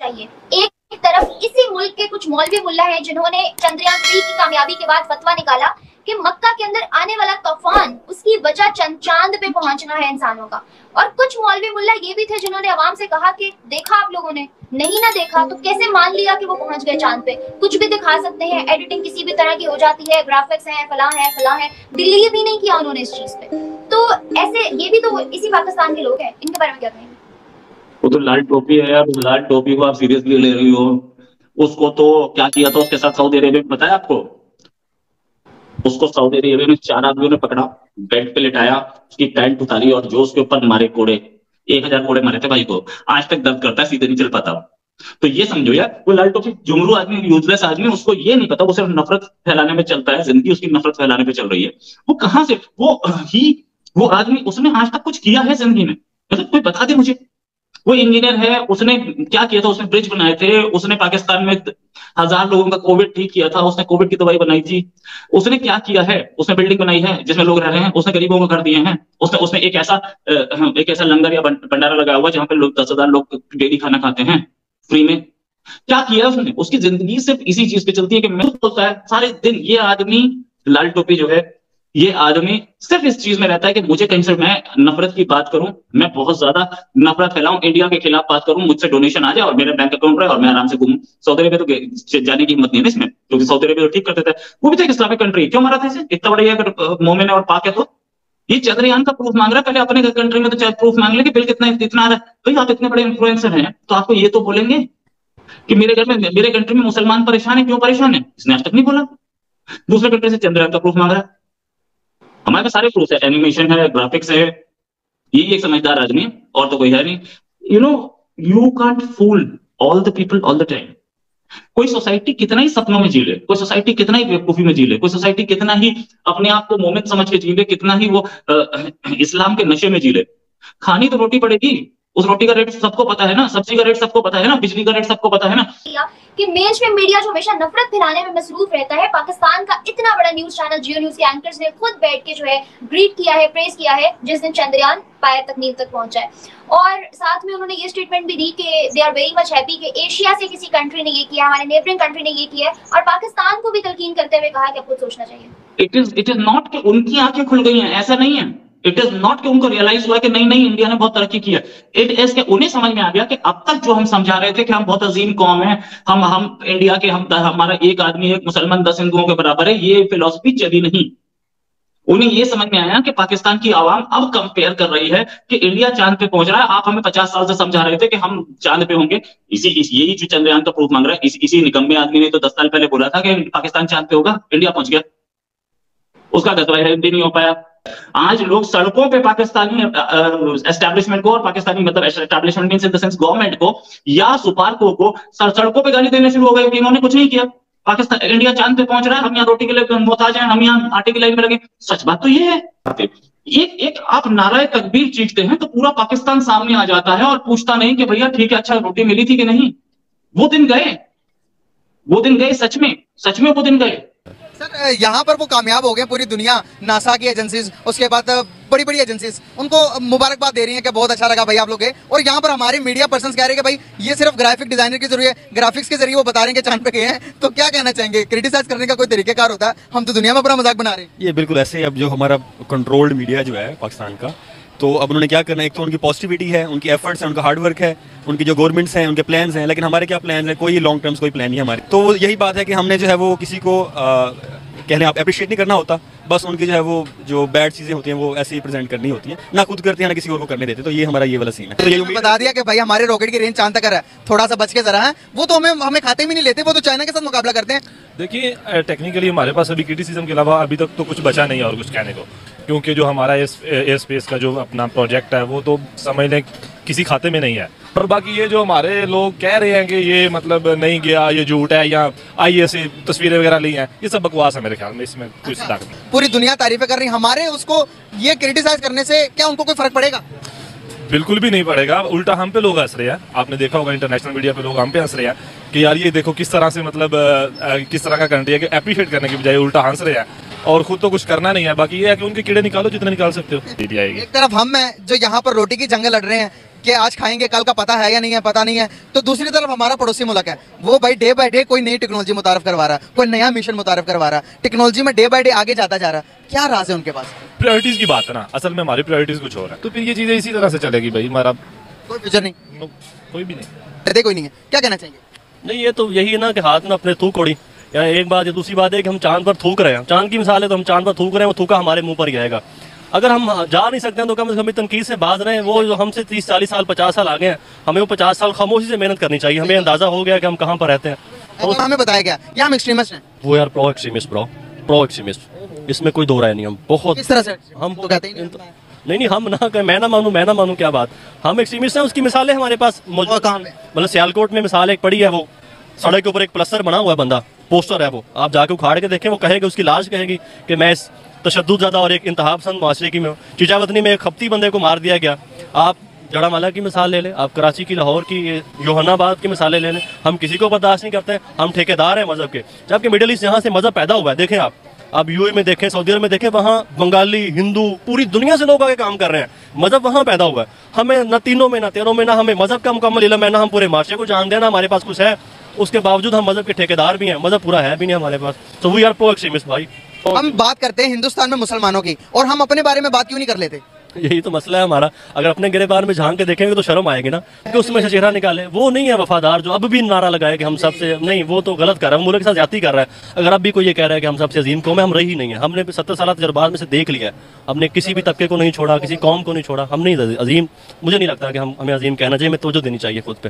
चाहिए। एक तरफ इसी मुल्क के कुछ मौलवी मुल्ला हैं जिन्होंने चंद्रयान 3 की कामयाबी के बाद फतवा निकाला कि मक्का के अंदर आने वाला तूफान उसकी वजह चांद पे पहुंचना है इंसानों का। और कुछ मौलवी मुल्ला ये भी थे जिन्होंने अवाम से कहा कि देखा आप लोगों ने, नहीं ना देखा तो कैसे मान लिया कि वो पहुंच गए चांद पे, कुछ भी दिखा सकते हैं, एडिटिंग किसी भी तरह की हो जाती है, ग्राफिक्स है, फलां है, बिलीव ही नहीं किया उन्होंने इस चीज पे। तो ऐसे ये भी तो इसी पाकिस्तान के लोग हैं, इनके बारे में क्या कहेंगे? वो तो लाल टोपी है यार, उस लाल टोपी को आप सीरियसली ले रही हो। उसको तो क्या किया था उसके साथ सऊदी अरेबिया में, बताया आपको? उसको सऊदी अरेबिया में 4 आदमियों ने पकड़ा, बेड पे लिटाया, उसकी पैंट उतारी और जो उसके ऊपर मारे कोड़े, 1000 कोड़े मारे थे भाई को। आज तक दर्द करता है, सीधे नहीं चल पाता। तो ये समझो यार, वो लाल टोपी जुमरू आदमी, यूजलेस आदमी, उसको ये नहीं पता, वो सिर्फ नफरत फैलाने में चलता है, जिंदगी उसकी नफरत फैलाने पे चल रही है। वो कहां से वो आदमी, उसने आज तक कुछ किया है जिंदगी में? मतलब कोई बता दे मुझे। वो इंजीनियर है, उसने क्या किया था? उसने ब्रिज बनाए थे, उसने पाकिस्तान में 1000 लोगों का कोविड ठीक किया था, उसने कोविड की दवाई बनाई थी। उसने क्या किया है? उसने बिल्डिंग बनाई है जिसमें लोग रह रहे हैं, उसने गरीबों को घर दिए हैं, उसने उसने एक ऐसा लंगर या भंडारा लगाया हुआ जहां पे लोग 10,000 लोग डेली खाना खाते हैं फ्री में। क्या किया है उसने? उसकी जिंदगी सिर्फ इसी चीज पे चलती है कि मैं होता है सारे दिन। ये आदमी लाल टोपी जो है, ये आदमी सिर्फ इस चीज में रहता है कि मुझे कहीं से मैं नफरत की बात करूं, मैं बहुत ज्यादा नफरत फैलाऊं, इंडिया के खिलाफ बात करूं, मुझसे डोनेशन आ जाए और मेरे बैंक अकाउंट रहे और मैं आराम से घूमूं। सऊदी अरेबिया तो जाने की हिम्मत नहीं है इसमें, क्योंकि सऊदी अरेबिया तो ठीक करते थे। वो भी तो एक इस्लामिक कंट्री है, क्यों मारा था इसे? इतना बड़ा ये अगर मोमिन है और पाक है तो। ये चंद्रयान का प्रूफ मांग रहा है, पहले अपने कंट्री में तो प्रूफ मांग ले कि बिल कितना इतना आ रहा है। भाई आप इतने बड़े इन्फ्लुएंसर हैं तो आपको ये तो बोलेंगे कि मेरे घर में, मेरे कंट्री में मुसलमान परेशान है, क्यों परेशान है? इसने आज तक नहीं बोला। दूसरे कंट्री से चंद्रयान का प्रूफ मांग रहा है। हमारे पास सारे प्रूफ है, एनिमेशन है, ग्राफिक्स है। ये एक समझदार आदमी है और तो कोई है नहीं। You know, you can't fool all the people all the time. कोई सोसाइटी कितना ही सपनों में जी ले, कोई सोसाइटी कितना ही बेवकूफी में जी ले, कोई सोसाइटी कितना ही अपने आप को मोमिन समझ के जी ले, कितना ही वो इस्लाम के नशे में जी ले, खानी तो रोटी पड़ेगी। उस रोटी का रेट सबको पता है ना, सब्जी का रेट सबको पता है ना, बिजली का रेट सबको पता है ना। कि मेन स्ट्रीम मीडिया जो हमेशा नफरत फैलाने में मसरूफ रहता है, पाकिस्तान का इतना बड़ा न्यूज चैनल जियो न्यूज के एंकर्स ने खुद बैठ के जो है ग्रीट किया है, प्रेज किया है जिस दिन चंद्रयान पायर तकनीक तक पहुंचा है। और साथ में उन्होंने ये स्टेटमेंट भी दी कि they are very much happy कि एशिया से किसी कंट्री ने ये किया, हमारे नेबरिंग कंट्री ने ये किया, और पाकिस्तान को भी तलकीन करते हुए कहा कि आपको सोचना चाहिए। इट इज नॉट कि उनकी आंखें खुल गई हैं, ऐसा नहीं है। इट इज नॉट कि उनको रियलाइज हुआ कि नहीं नहीं इंडिया ने बहुत तरक्की की है। इट इज कि उन्हें समझ में आ गया कि अब तक जो हम समझा रहे थे कि हम बहुत अजीम कौम है, हम इंडिया के, हमारा एक आदमी एक मुसलमान 10 हिंदुओं के बराबर है, ये फिलॉसफी चली नहीं। उन्हें ये समझ में आया कि पाकिस्तान की आवाम अब कंपेयर कर रही है कि इंडिया चांद पे पहुंच रहा है। आप हमें 50 साल से समझा रहे थे कि हम चांद पे होंगे। यही जो चंद्रयान का प्रूफ मांग रहा है। इसी निकम्मे आदमी ने तो 10 साल पहले बोला था कि पाकिस्तान चांद पे होगा, इंडिया पहुंच गया। उसका गजवा हिंदी नहीं हो पाया। आज लोग सड़कों पे पाकिस्तानी एस्टैब्लिशमेंट को, और पाकिस्तानी मतलब establishment means in the sense government को या सुपारको को, सड़कों पे गाली देने शुरू हो गए कि इन्होंने कुछ नहीं किया, पाकिस्तान इंडिया चांद पे पहुंच रहा है, हम यहाँ रोटी के लिए मोहताज हैं, हम यहाँ आटे की लाइन में लगे। सच बात तो ये है। एक आप नाराए तकबीर चीखते हैं तो पूरा पाकिस्तान सामने आ जाता है और पूछता नहीं कि भैया ठीक है, अच्छा रोटी मिली थी कि नहीं। वो दिन गए, वो दिन गए, सच में वो दिन गए। सर यहाँ पर वो कामयाब हो गए, पूरी दुनिया, नासा की एजेंसीज, उसके बाद बड़ी बड़ी एजेंसीज उनको मुबारकबाद दे रही हैं कि बहुत अच्छा लगा भाई आप लोग गए। और यहाँ पर हमारे मीडिया पर्सन्स कह रहे हैं कि भाई ये सिर्फ ग्राफिक डिजाइनर के जरिए, ग्राफिक्स के जरिए वो बता रहे हैं कि चांद पे गए हैं। तो क्या कहना चाहेंगे? क्रिटिसाइज करने का कोई तरीकेकार होता है? हम तो दुनिया में अपना मजाक बना रहे हैं। ये बिल्कुल ऐसे। अब जो हमारा कंट्रोल्ड मीडिया जो है पाकिस्तान का, तो अब उन्होंने क्या करना है, एक तो उनकी पॉजिटिविटी है, उनकी एफर्ट्स हैं, उनका हार्डवर्क है, उनकी जो गवर्नमेंट्स हैं उनके प्लान्स हैं, लेकिन हमारे क्या प्लान्स हैं? कोई लॉन्ग टर्म्स कोई प्लान नहीं है हमारे। तो यही बात है कि हमने जो है वो किसी को कहने आप अप्रिशिएट नहीं करना होता, बस उनकी जो है वो जो बैड चीजें होती हैं वो ऐसे ही प्रेजेंट करनी होती हैं, ना खुद करते हैं ना किसी और को करने देते। तो ये हमारा ये वाला सीन है। तो ये बता दिया कि भाई हमारे रॉकेट की रेंज चांद तक है, थोड़ा सा बच के जरा है। वो तो हमें खाते भी नहीं लेते, वो तो चाइना के साथ मुकाबला करते हैं। देखिए टेक्निकली हमारे पास अभी क्रिटिसिज्म के अलावा अभी तक तो कुछ बचा नहीं है और कुछ कहने को, क्योंकि जो हमारा एयर स्पेस का जो अपना प्रोजेक्ट है वो तो समझ लें किसी खाते में नहीं है। और बाकी ये जो हमारे लोग कह रहे हैं कि ये मतलब नहीं गया, ये झूठ है, या आईए से तस्वीरें वगैरह ली हैं, ये सब बकवास है मेरे ख्याल में, इसमें कुछ ताकत नहीं। पूरी दुनिया तारीफें कर रही, हमारे उसको ये क्रिटिसाइज करने से क्या उनको कोई फर्क पड़ेगा? बिल्कुल भी नहीं पड़ेगा, उल्टा हम पे लोग हंस रहे हैं। आपने देखा होगा इंटरनेशनल मीडिया पे लोग हम पे हंस रहे हैं कि यार ये देखो किस तरह से मतलब किस तरह का कंट्री है कि अप्रिशिएट करने की बजाय उल्टा हंस रहे हैं, और खुद तो कुछ करना नहीं है। बाकी ये है कि उनके कीड़े निकालो जितने निकाल सकते हो। एक तरफ हम हैं जो यहाँ पर रोटी की जंग लड़ रहे हैं, कि आज खाएंगे, कल का पता है या नहीं है, पता नहीं है। तो दूसरी तरफ हमारा पड़ोसी मुल्क है, वो भाई डे बाय डे कोई नई टेक्नोलॉजी मुतारफ करवा रहा है, कोई नया मिशन मुतारफ करवा रहा है, टेक्नोलॉजी में डे बाय डे आगे जाता जा रहा है। क्या राज है उनके पास? प्रायोरिटीज की बात है ना, असल में हमारी प्रायोरिटीज कुछ और है, तो फिर ये चीजें इसी तरह से चलेगी भाई। हमारा कोई फ्यूचर नहीं, कोई भी नहीं, रहते कोई नहीं है। क्या कहना चाहिए? नहीं, ये तो यही है ना कि हाथ में अपने थूक उड़ी, या एक बात है। दूसरी बात है कि हम चांद पर थूक रहे हैं, चांद की मिसाल है तो हम चांद पर थूक रहे हैं, वो थूका हमारे मुंह पर ही आएगा। अगर हम जा नहीं सकते हैं तो कम से कम तनकीद से बाज रहे हैं। वो जो हमसे 30-40 साल 50 साल आगे हैं, हमें वो 50 साल खामोशी से मेहनत करनी चाहिए। हमें अंदाजा हो गया कि हम कहाँ पर रहते हैं। तो हमें बताया गया ये हम एक्सट्रीमिस्ट हैं। वो यार प्रो एक्सट्रीमिस्ट, प्रो एक्सट्रीमिस्ट, इसमें कोई दो राय नहीं। हम बहुत किस तरह से हम तो कहते हैं नहीं, हम ना कहें मैं ना मानूं क्या बात, हम एक्सट्रीमिस्ट हैं। उसकी मिसालें हमारे पास मौजूद। मतलब सियालकोट में मिसाल एक पड़ी है, वो सड़क के ऊपर एक प्लस्तर बना हुआ है, बंदा पोस्टर है, वो आप जाके उखाड़ के देखें, वो कहेगा, उसकी लाश कहेगी कि मैं इस तशद्दुद ज़्यादा और एक इंतहापसंद माशरे की में हूँ। चिचावतनी में एक खपती बंदे को मार दिया गया। आप जड़ामाला की मिसाल ले लें, आप कराची की, लाहौर की, योहानाबाद की मिसालें ले लें। हम किसी को बर्दाश्त नहीं करते, हम ठेकेदार हैं मजहब के। जबकि मिडिल ईस्ट यहाँ से मजहब पैदा हुआ है। देखें आप यूएई में देखें, सऊदी अरब में देखें, वहाँ बंगाली, हिंदू, पूरी दुनिया से लोग आके काम कर रहे हैं। मजहब वहाँ पैदा हुआ है। हमें न तीनों में, न तेरों में, ना हमें मजहब का मुकम्मल इल्म है, ना हम पूरे माशरे को जानते हैं, ना हमारे पास कुछ है। उसके बावजूद हम मजहब के ठेकेदार भी हैं, मजहब पूरा है भी नहीं हमारे पास। तो वी आर प्रो एक्सट्रीमिस्ट भाई। हम बात करते हैं हिंदुस्तान में मुसलमानों की, और हम अपने बारे में बात क्यों नहीं कर लेते? यही तो मसला है हमारा। अगर अपने गिरेबान में झांक के देखेंगे तो शर्म आएगी ना, कि उसमें से चेहरा निकाले। वो नहीं है वफादार जो अब भी नारा लगाए कि हम सबसे नहीं, वो तो गलत कर रहा है, मुल्क के साथ ज्यादती कर रहा है। अगर अब भी कोई ये कह रहा है कि हम सबसे अजीम कौम है, हम रही नहीं है। हमने 70 साल तजर्बात में से देख लिया है, हमने किसी भी तबके को नहीं छोड़ा, किसी कौम को नहीं छोड़ा। हम नहीं अजीम, मुझे नहीं लगता कि हमें अजीम कहना चाहिए, हमें तवज्जो देनी चाहिए खुद पे।